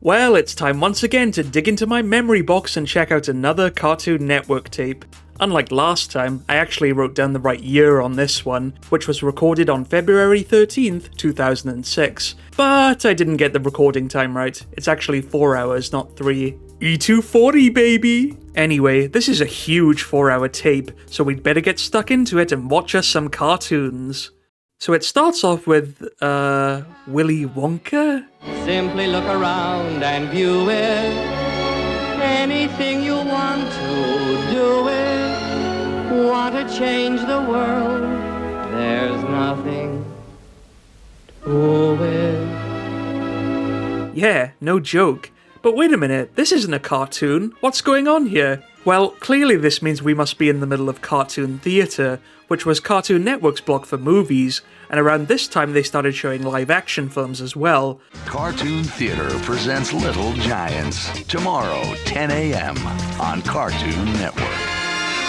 Well, it's time once again to dig into my memory box and check out another Cartoon Network tape. Unlike last time, I actually wrote down the right year on this one, which was recorded on February 13th, 2006. But I didn't get the recording time right. It's actually 4 hours, not 3. E240, baby! Anyway, this is a huge 4-hour tape, so we'd better get stuck into it and watch us some cartoons. So it starts off with, Willie Wonker? Simply look around and view it. Anything you want to do it. Want to change the world. There's nothing to it. Yeah, no joke. But wait a minute, this isn't a cartoon. What's going on here? Well, clearly this means we must be in the middle of Cartoon Theatre, which was Cartoon Network's block for movies, and around this time they started showing live-action films as well. Cartoon Theatre presents Little Giants, tomorrow, 10 a.m. on Cartoon Network.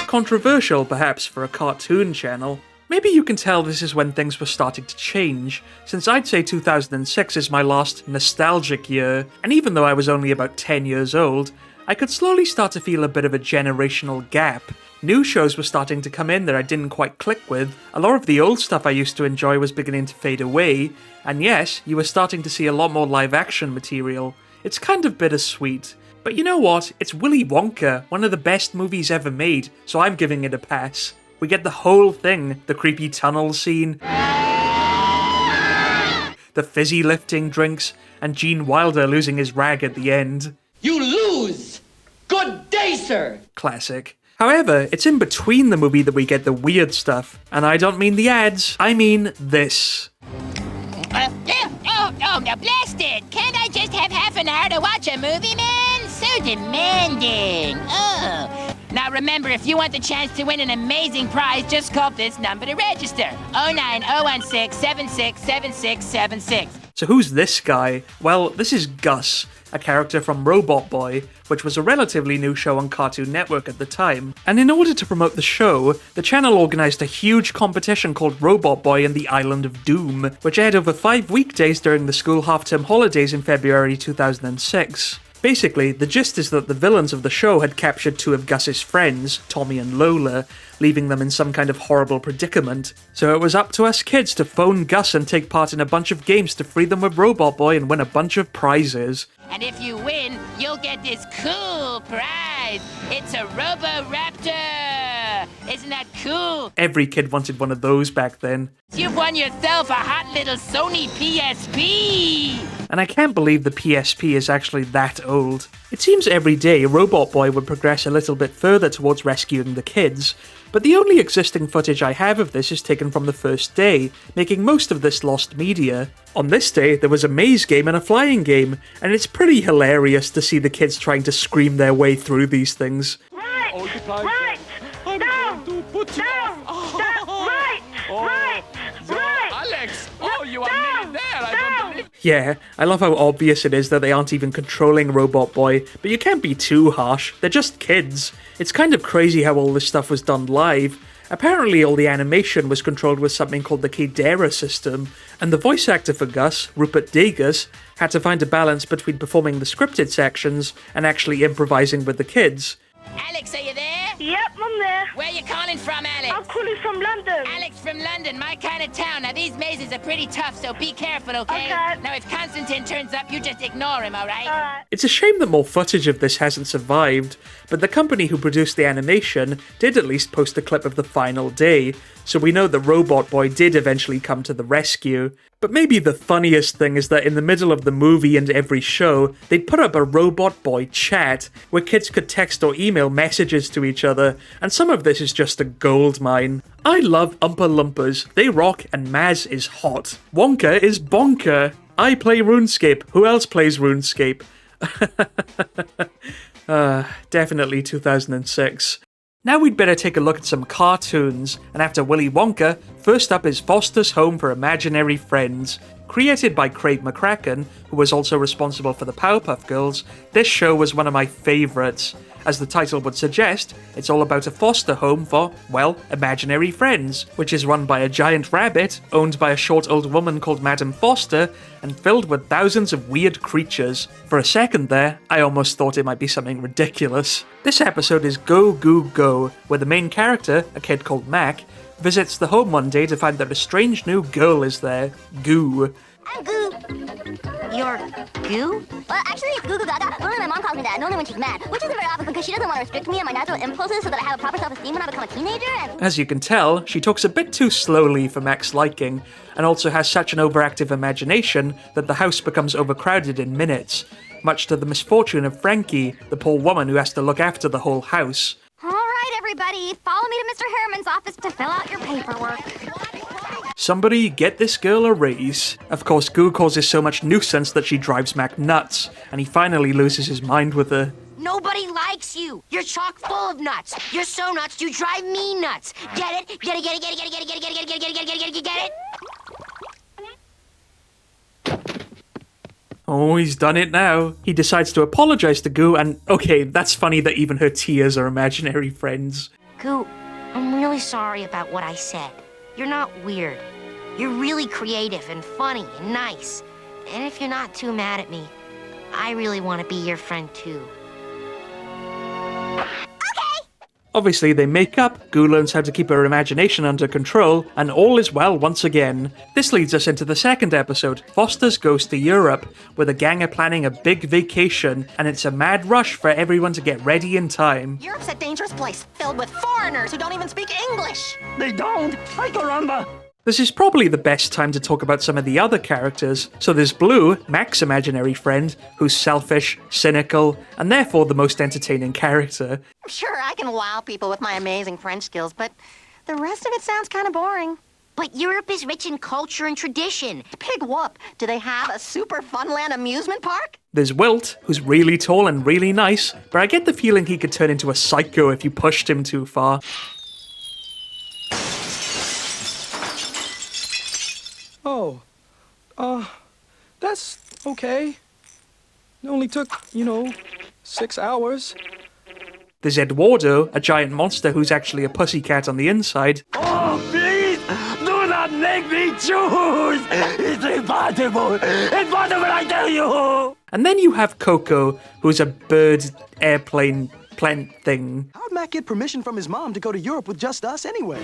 Controversial, perhaps, for a cartoon channel. Maybe you can tell this is when things were starting to change, since I'd say 2006 is my last nostalgic year, and even though I was only about 10 years old, I could slowly start to feel a bit of a generational gap. New shows were starting to come in that I didn't quite click with, a lot of the old stuff I used to enjoy was beginning to fade away, and yes, you were starting to see a lot more live-action material. It's kind of bittersweet. But you know what? It's Willy Wonka, one of the best movies ever made, so I'm giving it a pass. We get the whole thing, the creepy tunnel scene, the fizzy lifting drinks, and Gene Wilder losing his rag at the end. You lose! Good day, sir! Classic. However, it's in between the movie that we get the weird stuff, and I don't mean the ads, I mean this. Now blast it! Can't I just have half an hour to watch a movie, man? So demanding. Oh. Now remember, if you want the chance to win an amazing prize, just call this number to register. 09016767676. So who's this guy? Well, this is Gus, a character from Robot Boy, which was a relatively new show on Cartoon Network at the time. And in order to promote the show, the channel organised a huge competition called Robot Boy and the Island of Doom, which aired over 5 weekdays during the school half-term holidays in February 2006. Basically, the gist is that the villains of the show had captured 2 of Gus's friends, Tommy and Lola, leaving them in some kind of horrible predicament. So it was up to us kids to phone Gus and take part in a bunch of games to free them with Robot Boy and win a bunch of prizes. And if you win, you'll get this cool prize. It's a Roboraptor! Isn't that cool? Every kid wanted one of those back then. You've won yourself a hot little Sony PSP! And I can't believe the PSP is actually that old. It seems every day Robot Boy would progress a little bit further towards rescuing the kids, but the only existing footage I have of this is taken from the first day, making most of this lost media. On this day, there was a maze game and a flying game, and it's pretty hilarious to see the kids trying to scream their way through these things. Right! Right! Down! Down! Right! Right! Right! Alex! Oh, you are nearly there! I don't believe... Yeah, I love how obvious it is that they aren't even controlling Robot Boy, but you can't be too harsh, they're just kids. It's kind of crazy how all this stuff was done live. Apparently all the animation was controlled with something called the Cadera system, and the voice actor for Gus, Rupert Degas, had to find a balance between performing the scripted sections and actually improvising with the kids. Alex, are you there? Yep, I'm there. Where you calling from, Alex? I'm calling from London. Alex from London, my kind of town. Now, these mazes are pretty tough, so be careful, okay? Okay. Now, if Constantine turns up, you just ignore him, all right? Alright. It's a shame that more footage of this hasn't survived, but the company who produced the animation did at least post a clip of the final day, so we know that Robot Boy did eventually come to the rescue. But maybe the funniest thing is that in the middle of the movie and every show, they'd put up a Robot Boy chat, where kids could text or email messages to each other, and some of this is just a goldmine. I love Oompa Loompas, they rock and Maz is hot. Wonka is bonker. I play RuneScape, who else plays RuneScape? Definitely 2006. Now we'd better take a look at some cartoons, and after Willy Wonka, first up is Foster's Home for Imaginary Friends. Created by Craig McCracken, who was also responsible for the Powerpuff Girls, this show was one of my favourites. As the title would suggest, it's all about a foster home for, well, imaginary friends, which is run by a giant rabbit, owned by a short old woman called Madam Foster, and filled with thousands of weird creatures. For a second there, I almost thought it might be something ridiculous. This episode is Go Goo Go, where the main character, a kid called Mac, visits the home one day to find that a strange new girl is there, Goo. I'm Goo. You're Goo? Well, actually, it's Goo Goo Gaga. Only my mom calls me that, and only when she's mad. Which isn't very often because she doesn't want to restrict me and my natural impulses so that I have a proper self-esteem when I become a teenager, and... As you can tell, she talks a bit too slowly for Mac's liking, and also has such an overactive imagination that the house becomes overcrowded in minutes, much to the misfortune of Frankie, the poor woman who has to look after the whole house. All right, everybody, follow me to Mr. Harriman's office to fill out your paperwork. Somebody get this girl a raise. Of course, Goo causes so much nuisance that she drives Mac nuts, and he finally loses his mind with her. Nobody likes you. You're chock full of nuts. You're so nuts, you drive me nuts. Get it? Get it, get it, get it, get it, get it, get it, get it, get it, get it, get it, get it, get it? Oh, he's done it now. He decides to apologize to Goo, and okay, that's funny that even her tears are imaginary friends. Goo, I'm really sorry about what I said. You're not weird. You're really creative and funny and nice. And if you're not too mad at me, I really want to be your friend too. Obviously, they make up, Goo learns how to keep her imagination under control, and all is well once again. This leads us into the second episode, Foster's Goes to Europe, where the gang are planning a big vacation, and it's a mad rush for everyone to get ready in time. Europe's a dangerous place, filled with foreigners who don't even speak English. They don't. Ay, caramba. This is probably the best time to talk about some of the other characters. So there's Blue, Mac's imaginary friend, who's selfish, cynical, and therefore the most entertaining character. Sure, I can wow people with my amazing French skills, but the rest of it sounds kind of boring. But Europe is rich in culture and tradition. Pig whoop, do they have a super funland amusement park? There's Wilt, who's really tall and really nice, but I get the feeling he could turn into a psycho if you pushed him too far. Oh, that's okay. It only took, 6 hours. There's Eduardo, a giant monster who's actually a pussycat on the inside. Oh, please, do not make me choose. It's impossible. Impossible, I tell you. And then you have Coco, who's a bird airplane plant thing. How'd Mac get permission from his mom to go to Europe with just us anyway?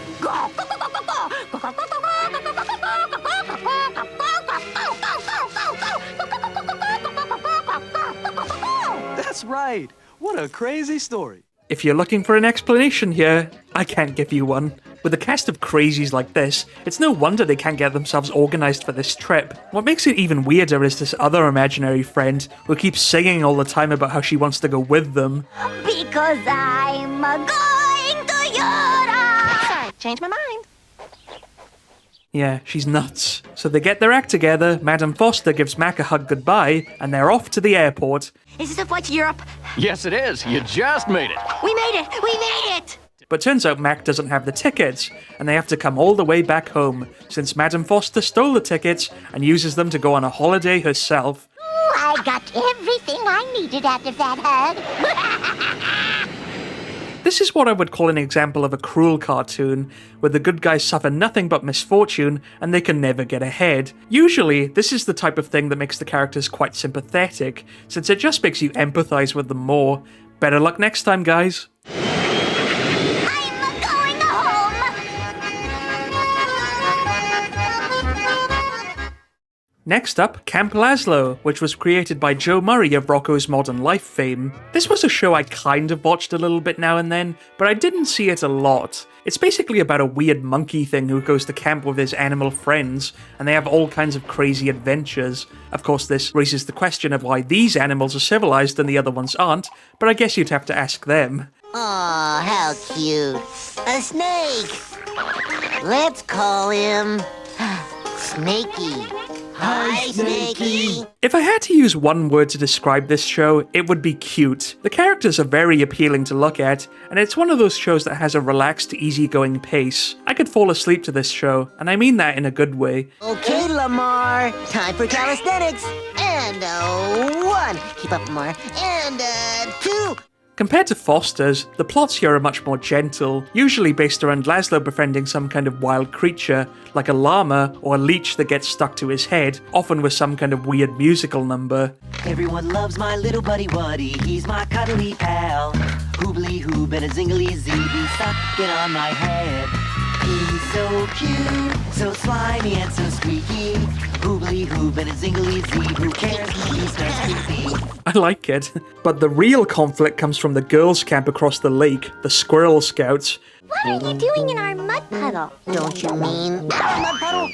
That's right. What a crazy story. If you're looking for an explanation here, I can't give you one. With a cast of crazies like this, it's no wonder they can't get themselves organized for this trip. What makes it even weirder is this other imaginary friend who keeps singing all the time about how she wants to go with them. Because I'm going to Europe. Sorry, changed my mind. Yeah, she's nuts. So they get their act together, Madam Foster gives Mac a hug goodbye, and they're off to the airport. Is this a flight to Europe? Yes, it is. You just made it. We made it! We made it! But turns out Mac doesn't have the tickets, and they have to come all the way back home, since Madam Foster stole the tickets and uses them to go on a holiday herself. Ooh, I got everything I needed out of that hug. This is what I would call an example of a cruel cartoon, where the good guys suffer nothing but misfortune and they can never get ahead. Usually, this is the type of thing that makes the characters quite sympathetic, since it just makes you empathize with them more. Better luck next time, guys. I'm going home. Next up, Camp Laslo, which was created by Joe Murray of Rocko's Modern Life fame. This was a show I kind of watched a little bit now and then, but I didn't see it a lot. It's basically about a weird monkey thing who goes to camp with his animal friends, and they have all kinds of crazy adventures. Of course, this raises the question of why these animals are civilized and the other ones aren't, but I guess you'd have to ask them. Aw, how cute. A snake. Let's call him Snakey. Hi, Snakey. If I had to use one word to describe this show, it would be cute. The characters are very appealing to look at, and it's one of those shows that has a relaxed, easygoing pace. I could fall asleep to this show, and I mean that in a good way. Okay, Lamar. Time for calisthenics. And a 1. Keep up, Lamar. And a 2. Compared to Foster's, the plots here are much more gentle, usually based around Laslo befriending some kind of wild creature, like a llama or a leech that gets stuck to his head, often with some kind of weird musical number. Everyone loves my little buddy Waddy, he's my cuddly pal. Hoobly hoob and a zingly zee, sucking on my head. He's so cute, so slimy and so squeaky. Hoobly hoob and a zingly zee, who cares, he smells creepy. I like it. But the real conflict comes from the girls' camp across the lake, the Squirrel Scouts. What are you doing in our mud puddle? Don't you mean our mud puddle?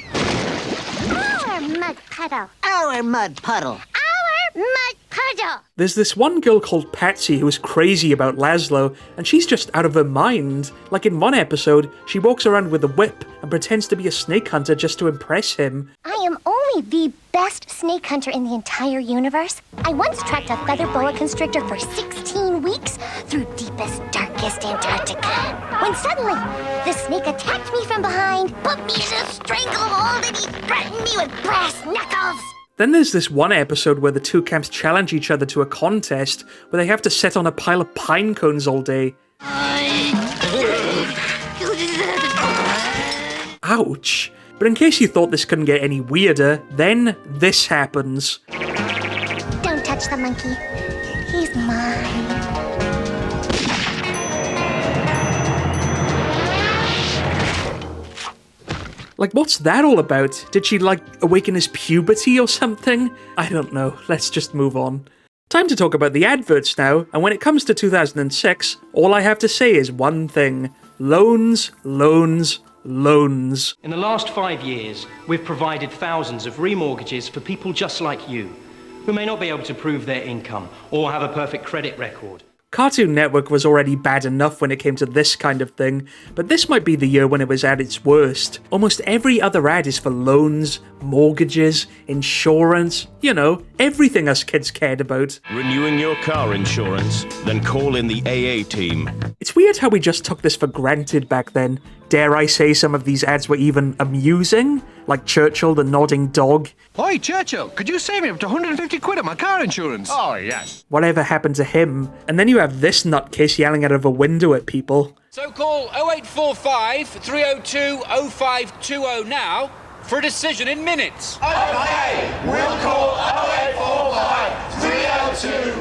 Our mud puddle. Our mud puddle. Our mud puddle. There's this one girl called Patsy who is crazy about Laslo, and she's just out of her mind. Like in one episode, she walks around with a whip and pretends to be a snake hunter just to impress him. I am only the best snake hunter in the entire universe. I once tracked a feather boa constrictor for 16 weeks through deepest, darkest Antarctica. When suddenly, the snake attacked me from behind, put me in a stranglehold, and he threatened me with brass knuckles. Then there's this one episode where the two camps challenge each other to a contest where they have to sit on a pile of pine cones all day. Ouch. But in case you thought this couldn't get any weirder, then this happens. Don't touch the monkey. He's mine. Like, what's that all about? Did she, like, awaken his puberty or something? I don't know. Let's just move on. Time to talk about the adverts now, and when it comes to 2006, all I have to say is one thing. Loans, loans, loans. In the last 5 years, we've provided thousands of remortgages for people just like you, who may not be able to prove their income or have a perfect credit record. Cartoon Network was already bad enough when it came to this kind of thing, but this might be the year when it was at its worst. Almost every other ad is for loans, mortgages, insurance, you know, everything us kids cared about. Renewing your car insurance? Then call in the AA team. It's weird how we just took this for granted back then. Dare I say some of these ads were even amusing? Like Churchill the nodding dog. Oi, Churchill, could you save me up to 150 quid on my car insurance? Oh, yes. Whatever happened to him? And then you have this nutcase yelling out of a window at people. So call 0845 302 0520 now for a decision in minutes. Okay, we'll call 0845 302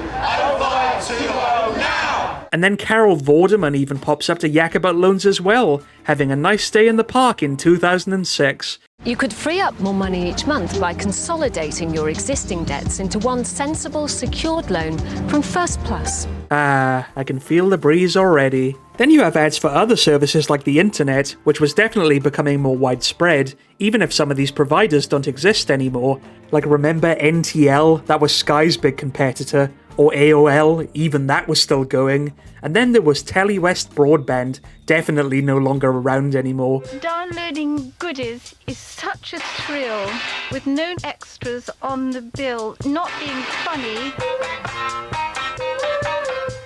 0520 now. And then Carol Vorderman even pops up to yak about loans as well, having a nice day in the park in 2006. You could free up more money each month by consolidating your existing debts into one sensible, secured loan from First Plus. Ah, I can feel the breeze already. Then you have ads for other services like the internet, which was definitely becoming more widespread, even if some of these providers don't exist anymore. Like, remember NTL? That was Sky's big competitor. Or AOL, even that was still going. And then there was TeleWest Broadband, definitely no longer around anymore. Downloading goodies is such a thrill, with no extras on the bill, not being funny.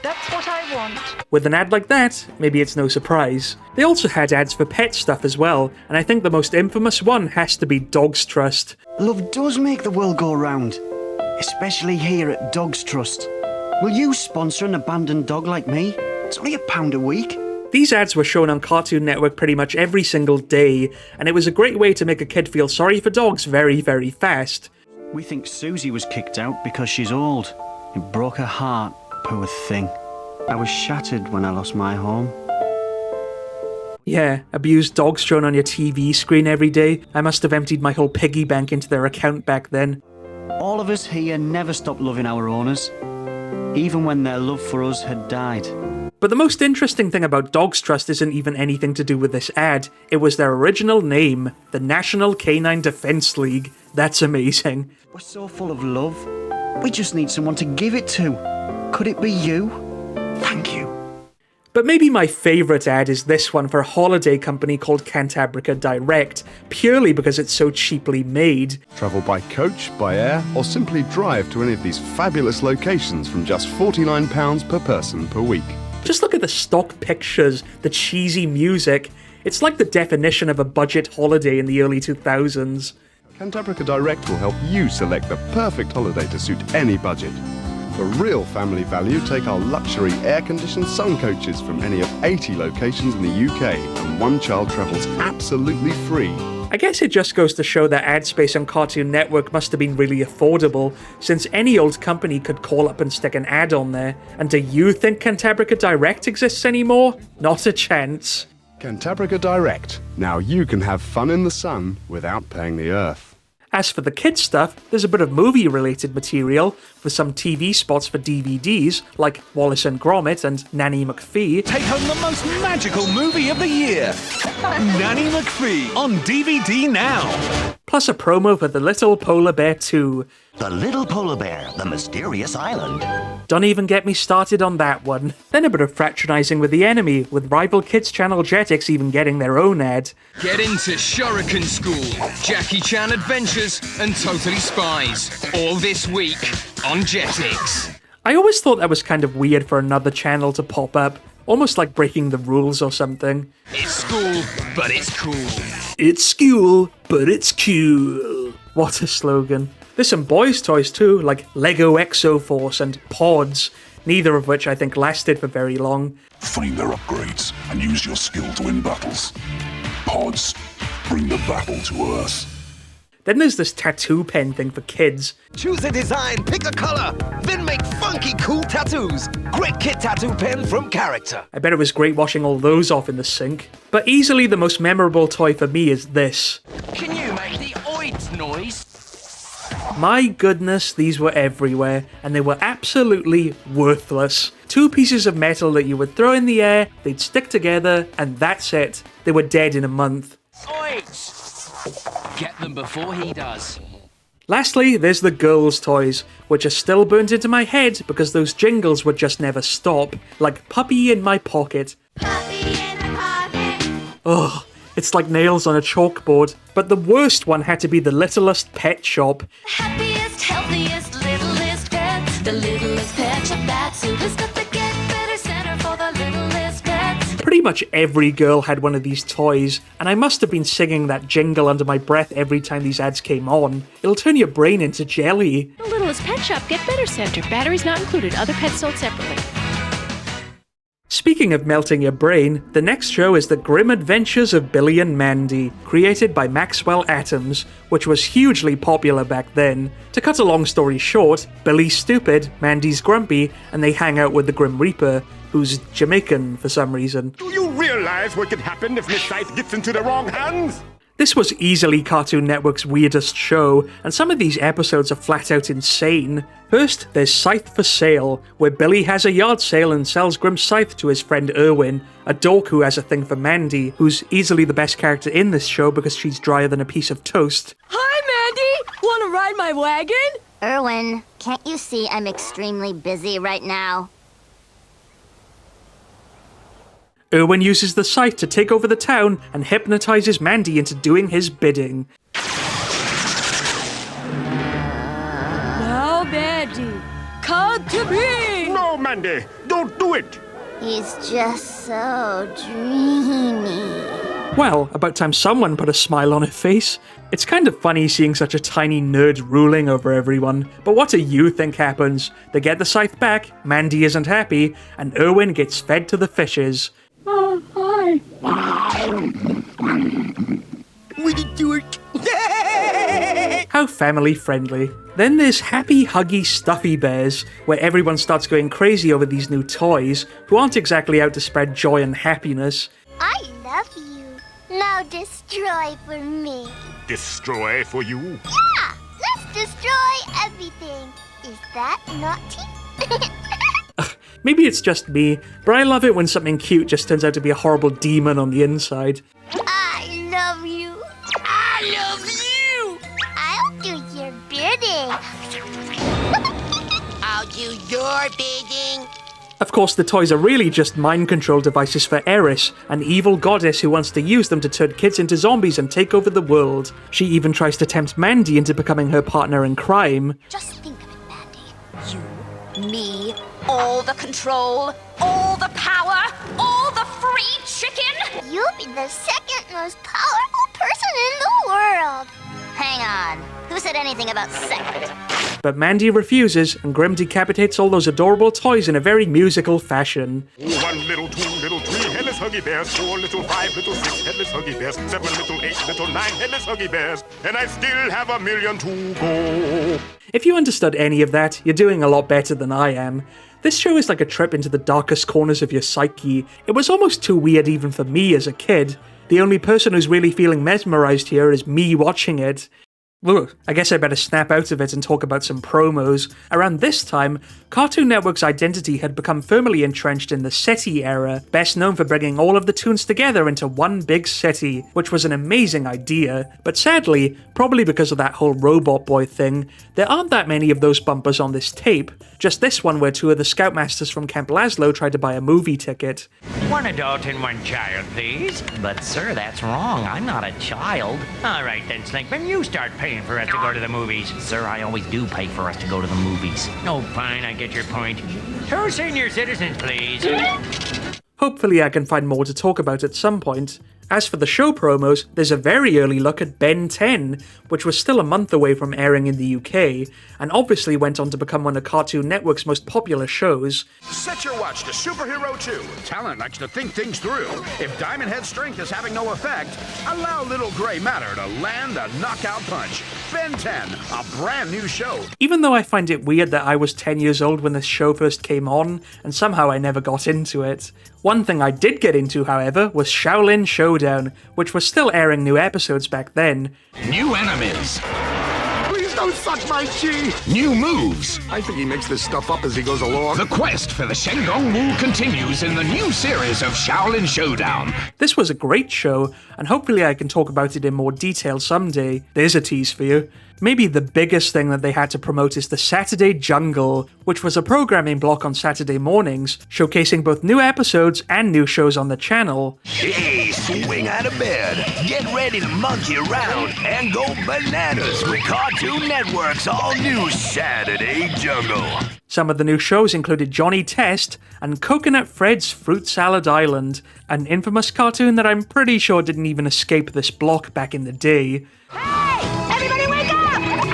That's what I want. With an ad like that, maybe it's no surprise. They also had ads for pet stuff as well, and I think the most infamous one has to be Dogs Trust. Love does make the world go round, especially here at Dogs Trust. Will you sponsor an abandoned dog like me? It's only £1 a week. These ads were shown on Cartoon Network pretty much every single day, and it was a great way to make a kid feel sorry for dogs very, very fast. We think Susie was kicked out because she's old. It broke her heart, poor thing. I was shattered when I lost my home. Yeah, abused dogs shown on your TV screen every day. I must have emptied my whole piggy bank into their account back then. All of us here never stopped loving our owners, even when their love for us had died. But the most interesting thing about Dogs Trust isn't even anything to do with this ad. It was their original name, the National Canine Defense League. That's amazing. We're so full of love. We just need someone to give it to. Could it be you? Thank you. But maybe my favourite ad is this one for a holiday company called Canaba Direct, purely because it's so cheaply made. Travel by coach, by air, or simply drive to any of these fabulous locations from just £49 per person per week. Just look at the stock pictures, the cheesy music. It's like the definition of a budget holiday in the early 2000s. Canaba Direct will help you select the perfect holiday to suit any budget. For real family value, take our luxury air-conditioned sun coaches from any of 80 locations in the UK, and one child travels absolutely free. I guess it just goes to show that ad space on Cartoon Network must have been really affordable, since any old company could call up and stick an ad on there. And do you think Canaba Direct exists anymore? Not a chance. Canaba Direct. Now you can have fun in the sun without paying the earth. As for the kids stuff, there's a bit of movie-related material, with some TV spots for DVDs, like Wallace and Gromit and Nanny McPhee. Take home the most magical movie of the year! Nanny McPhee on DVD now! Plus a promo for The Little Polar Bear 2. The Little Polar Bear, The Mysterious Island. Don't even get me started on that one. Then a bit of fraternizing with the enemy, with rival kids channel Jetix even getting their own ad. Get into Shuriken School, Jackie Chan Adventures, and Totally Spies. All this week on Jetix. I always thought that was kind of weird for another channel to pop up, almost like breaking the rules or something. It's school, but it's cool. It's school, but it's cool. What a slogan. There's some boys' toys too, like Lego Exoforce and Pods, neither of which I think lasted for very long. Find their upgrades and use your skill to win battles. Pods, bring the battle to Earth. Then there's this tattoo pen thing for kids. Choose a design, pick a color, then make funky cool tattoos. Great kid tattoo pen from Character. I bet it was great washing all those off in the sink. But easily the most memorable toy for me is this. Can you make the oid noise? My goodness, these were everywhere, and they were absolutely worthless. Two pieces of metal that you would throw in the air, they'd stick together, and that's it. They were dead in a month. Oid! Get them before he does. Lastly, there's the girls' toys, which are still burnt into my head because those jingles would just never stop, like Puppy in My Pocket. Puppy in my pocket. Ugh, it's like nails on a chalkboard. But the worst one had to be the Littlest Pet Shop. Happiest, healthiest, littlest pet. The littlest pet shop, that's who's got the Get Better Center for the littlest pets. Pretty much every girl had one of these toys, and I must have been singing that jingle under my breath every time these ads came on. It'll turn your brain into jelly. The Littlest Pet Shop Get Better Center. Batteries not included. Other pets sold separately. Speaking of melting your brain, the next show is The Grim Adventures of Billy and Mandy, created by Maxwell Atoms, which was hugely popular back then. To cut a long story short, Billy's stupid, Mandy's grumpy, and they hang out with the Grim Reaper, who's Jamaican for some reason. Do you realize what could happen if Miss Scythe gets into the wrong hands? This was easily Cartoon Network's weirdest show, and some of these episodes are flat out insane. First, there's Scythe for Sale, where Billy has a yard sale and sells Grim's scythe to his friend Erwin, a dork who has a thing for Mandy, who's easily the best character in this show because she's drier than a piece of toast. Hi, Mandy! Wanna ride my wagon? Erwin, can't you see I'm extremely busy right now? Erwin uses the scythe to take over the town and hypnotizes Mandy into doing his bidding. Now, Mandy, come to me! No, Mandy, don't do it! He's just so dreamy. Well, about time someone put a smile on her face. It's kind of funny seeing such a tiny nerd ruling over everyone, but what do you think happens? They get the scythe back, Mandy isn't happy, and Erwin gets fed to the fishes. Oh, hi. We did do it. How family friendly. Then there's Happy Huggy Stuffy Bears, where everyone starts going crazy over these new toys, who aren't exactly out to spread joy and happiness. I love you. Now destroy for me. Destroy for you? Yeah! Let's destroy everything. Is that naughty? Maybe it's just me, but I love it when something cute just turns out to be a horrible demon on the inside. I love you. I love you. I'll do your bidding. I'll do your bidding. Of course, the toys are really just mind control devices for Eris, an evil goddess who wants to use them to turn kids into zombies and take over the world. She even tries to tempt Mandy into becoming her partner in crime. Just think of it, Mandy. You, me, all the control, all the power, all the free chicken. You'll be the second most powerful person in the world. Hang on. Who said anything about second? But Mandy refuses, and Grim decapitates all those adorable toys in a very musical fashion. 1 little, 2 little, 3 headless huggy bears, 4 little, 5 little, 6 headless huggy bears, 7 little, 8 little, 9 headless huggy bears, and I still have 1,000,000 to go. If you understood any of that, you're doing a lot better than I am. This show is like a trip into the darkest corners of your psyche. It was almost too weird even for me as a kid. The only person who's really feeling mesmerized here is me watching it. Ugh, I guess I better snap out of it and talk about some promos. Around this time, Cartoon Network's identity had become firmly entrenched in the SETI era, best known for bringing all of the toons together into one big SETI, which was an amazing idea, but sadly, probably because of that whole Robot Boy thing, there aren't that many of those bumpers on this tape, just this one where 2 of the Scoutmasters from Camp Laslo tried to buy a movie ticket. 1 adult and 1 child, please. But sir, that's wrong. I'm not a child. All right then, Snakeman, you start paying for us to go to the movies. Sir, I always do pay for us to go to the movies. Oh, fine, I get your point. 2 senior citizens, please. Hopefully I can find more to talk about at some point. As for the show promos, there's a very early look at Ben 10, which was still a month away from airing in the UK, and obviously went on to become one of Cartoon Network's most popular shows. Set your watch to Superhero 2. Talent likes to think things through. If Diamond Head's strength is having no effect, allow Little Gray Matter to land the knockout punch. Ben 10, a brand new show. Even though I find it weird that I was 10 years old when this show first came on, and somehow I never got into it. One thing I did get into, however, was Shaolin Showdown, which was still airing new episodes back then. New enemies. Please don't suck my chi. New moves. I think he makes this stuff up as he goes along. The quest for the Shendong Wu continues in the new series of Shaolin Showdown. This was a great show, and hopefully I can talk about it in more detail someday. There's a tease for you. Maybe the biggest thing that they had to promote is the Saturday Jungle, which was a programming block on Saturday mornings, showcasing both new episodes and new shows on the channel. Hey, swing out of bed, get ready to monkey around, and go bananas with Cartoon Network's all-new Saturday Jungle. Some of the new shows included Johnny Test and Coconut Fred's Fruit Salad Island, an infamous cartoon that I'm pretty sure didn't even escape this block back in the day. Everybody wake up!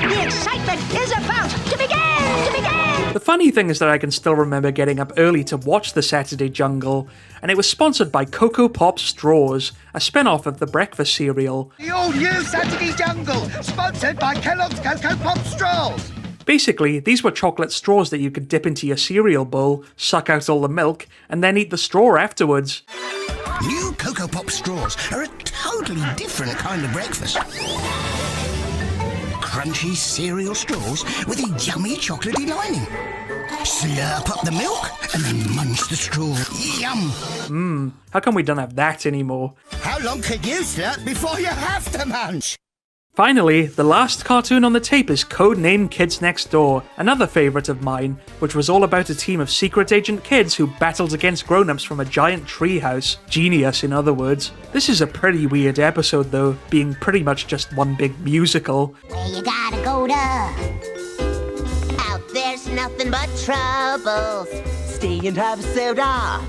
The excitement is about to begin! The funny thing is that I can still remember getting up early to watch the Saturday Jungle, and it was sponsored by Cocoa Pop Straws, a spin-off of the breakfast cereal. The all-new Saturday Jungle, sponsored by Kellogg's Cocoa Pop Straws. Basically, these were chocolate straws that you could dip into your cereal bowl, suck out all the milk, and then eat the straw afterwards. New Cocoa Pop Straws are a totally different kind of breakfast. Crunchy cereal straws with a yummy chocolatey lining. Slurp up the milk and then munch the straw. Yum! How come we don't have that anymore? How long can you slurp before you have to munch? Finally, the last cartoon on the tape is Codename Kids Next Door, another favourite of mine, which was all about a team of secret agent kids who battled against grown-ups from a giant treehouse. Genius, in other words. This is a pretty weird episode though, being pretty much just one big musical. Where you gotta go to? Out there's nothing but troubles. Stay and have soda.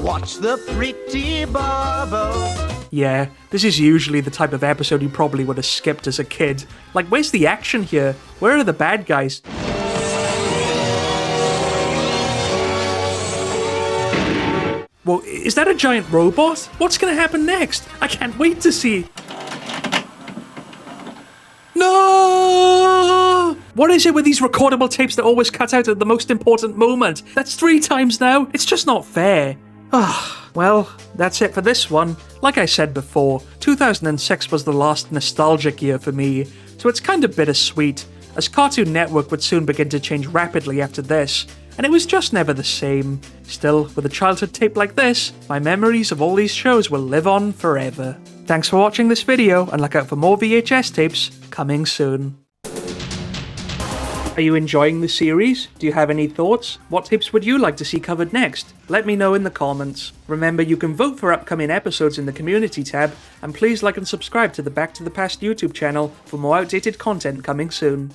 Watch the pretty bubbles. Yeah, this is usually the type of episode you probably would have skipped as a kid. Like, where's the action here? Where are the bad guys? Well, is that a giant robot? What's gonna happen next? I can't wait to see. No! What is it with these recordable tapes that always cut out at the most important moment? That's 3 times now. It's just not fair. Well, that's it for this one. Like I said before, 2006 was the last nostalgic year for me, so it's kind of bittersweet, as Cartoon Network would soon begin to change rapidly after this, and it was just never the same. Still, with a childhood tape like this, my memories of all these shows will live on forever. Thanks for watching this video, and look out for more VHS tapes coming soon. Are you enjoying the series? Do you have any thoughts? What tapes would you like to see covered next? Let me know in the comments. Remember, you can vote for upcoming episodes in the community tab, and please like and subscribe to the Back to the Past YouTube channel for more outdated content coming soon.